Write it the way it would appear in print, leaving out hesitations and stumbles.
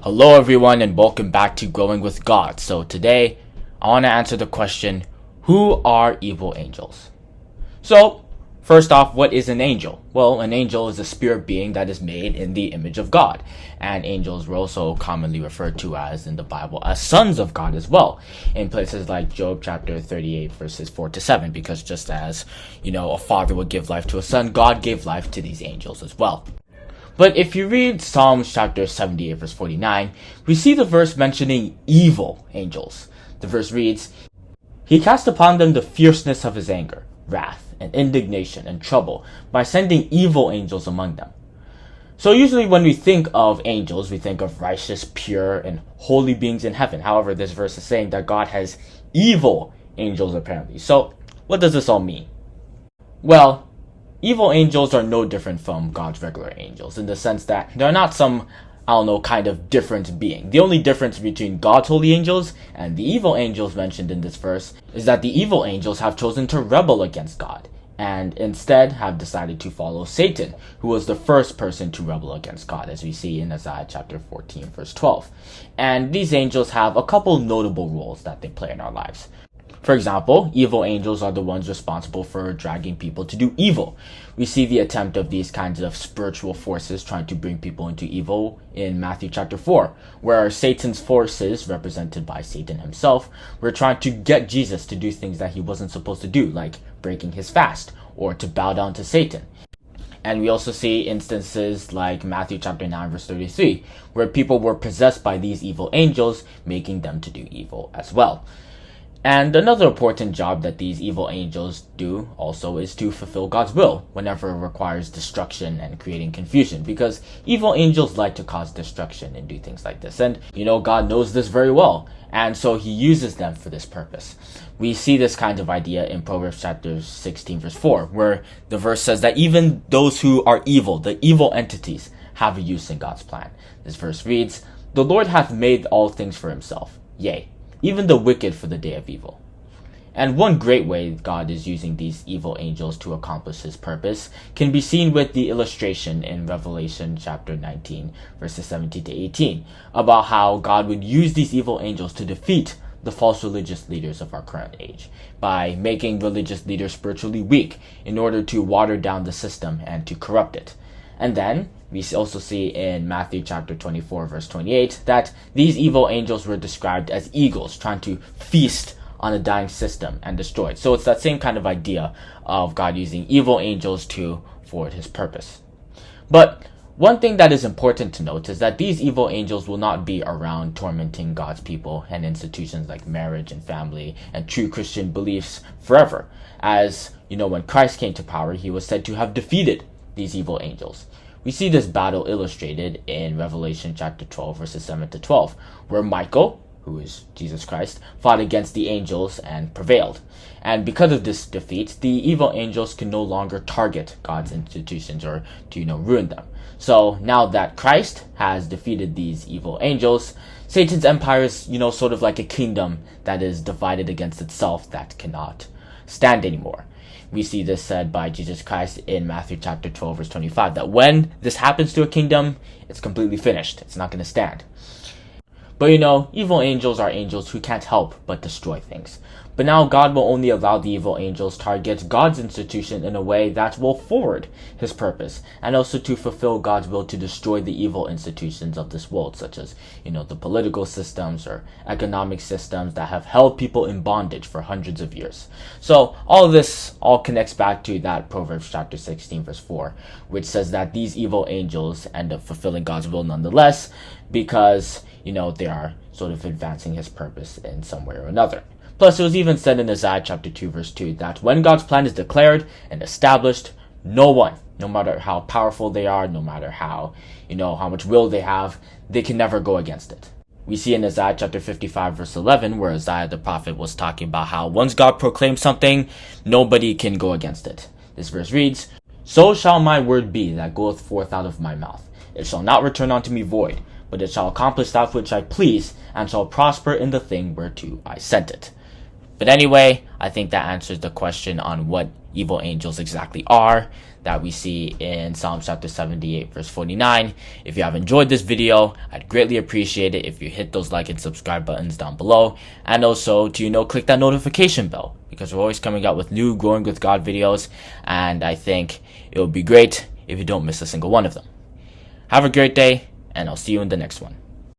Hello everyone and welcome back to Growing with God. So today I want to answer the question, who are evil angels? So first off, what is an angel? Well, an angel is a spirit being that is made in the image of God. And angels were also commonly referred to as in the Bible as sons of God as well, in places like Job chapter 38 verses 4 to 7, because just as, a father would give life to a son, God gave life to these angels as well. But if you read Psalms chapter 78 verse 49, we see the verse mentioning evil angels. The verse reads, "He cast upon them the fierceness of his anger, wrath, and indignation, and trouble, by sending evil angels among them." So usually when we think of angels, we think of righteous, pure, and holy beings in heaven. However, this verse is saying that God has evil angels apparently. So what does this all mean? Well, evil angels are no different from God's regular angels in the sense that they're not some, kind of different being. The only difference between God's holy angels and the evil angels mentioned in this verse is that the evil angels have chosen to rebel against God and instead have decided to follow Satan, who was the first person to rebel against God, as we see in Isaiah chapter 14 verse 12. And these angels have a couple notable roles that they play in our lives. For example, evil angels are the ones responsible for dragging people to do evil. We see the attempt of these kinds of spiritual forces trying to bring people into evil in Matthew chapter 4, where Satan's forces, represented by Satan himself, were trying to get Jesus to do things that he wasn't supposed to do, like breaking his fast or to bow down to Satan. And we also see instances like Matthew chapter 9 verse 33, where people were possessed by these evil angels, making them to do evil as well. And another important job that these evil angels do also is to fulfill God's will whenever it requires destruction and creating confusion, because evil angels like to cause destruction and do things like this. And, God knows this very well, and so he uses them for this purpose. We see this kind of idea in Proverbs chapter 16 verse 4, where the verse says that even those who are evil, the evil entities, have a use in God's plan. This verse reads, "The Lord hath made all things for himself, yea, even the wicked for the day of evil." And one great way God is using these evil angels to accomplish his purpose can be seen with the illustration in Revelation chapter 19 verses 17 to 18 about how God would use these evil angels to defeat the false religious leaders of our current age by making religious leaders spiritually weak in order to water down the system and to corrupt it. And then we also see in Matthew chapter 24 verse 28 that these evil angels were described as eagles trying to feast on a dying system and destroy it. So it's that same kind of idea of God using evil angels to forward his purpose. But one thing that is important to note is that these evil angels will not be around tormenting God's people and institutions like marriage and family and true Christian beliefs forever. As, when Christ came to power, he was said to have defeated these evil angels. We see this battle illustrated in Revelation chapter 12 verses 7 to 12, where Michael, who is Jesus Christ, fought against the angels and prevailed. And because of this defeat, the evil angels can no longer target God's institutions or to, ruin them. So now that Christ has defeated these evil angels, Satan's empire is, sort of like a kingdom that is divided against itself that cannot stand anymore. We see this said by Jesus Christ in Matthew chapter 12 verse 25, that when this happens to a kingdom, it's completely finished. It's not going to stand. But evil angels are angels who can't help but destroy things. But now God will only allow the evil angels target God's institution in a way that will forward his purpose, and also to fulfill God's will to destroy the evil institutions of this world, such as, the political systems or economic systems that have held people in bondage for hundreds of years. So all of this all connects back to that Proverbs chapter 16 verse 4, which says that these evil angels end up fulfilling God's will nonetheless, because, they are sort of advancing his purpose in some way or another. Plus, it was even said in Isaiah chapter 2 verse 2 that when God's plan is declared and established, no one, no matter how powerful they are, no matter how, how much will they have, they can never go against it. We see in Isaiah chapter 55 verse 11 where Isaiah the prophet was talking about how once God proclaims something, nobody can go against it. This verse reads, "So shall my word be that goeth forth out of my mouth. It shall not return unto me void, but it shall accomplish that which I please, and shall prosper in the thing whereto I sent it." But anyway, I think that answers the question on what evil angels exactly are that we see in Psalms chapter 78 verse 49. If you have enjoyed this video, I'd greatly appreciate it if you hit those like and subscribe buttons down below, and also to click that notification bell, because we're always coming out with new Growing with God videos, and I think it would be great if you don't miss a single one of them. Have a great day, and I'll see you in the next one.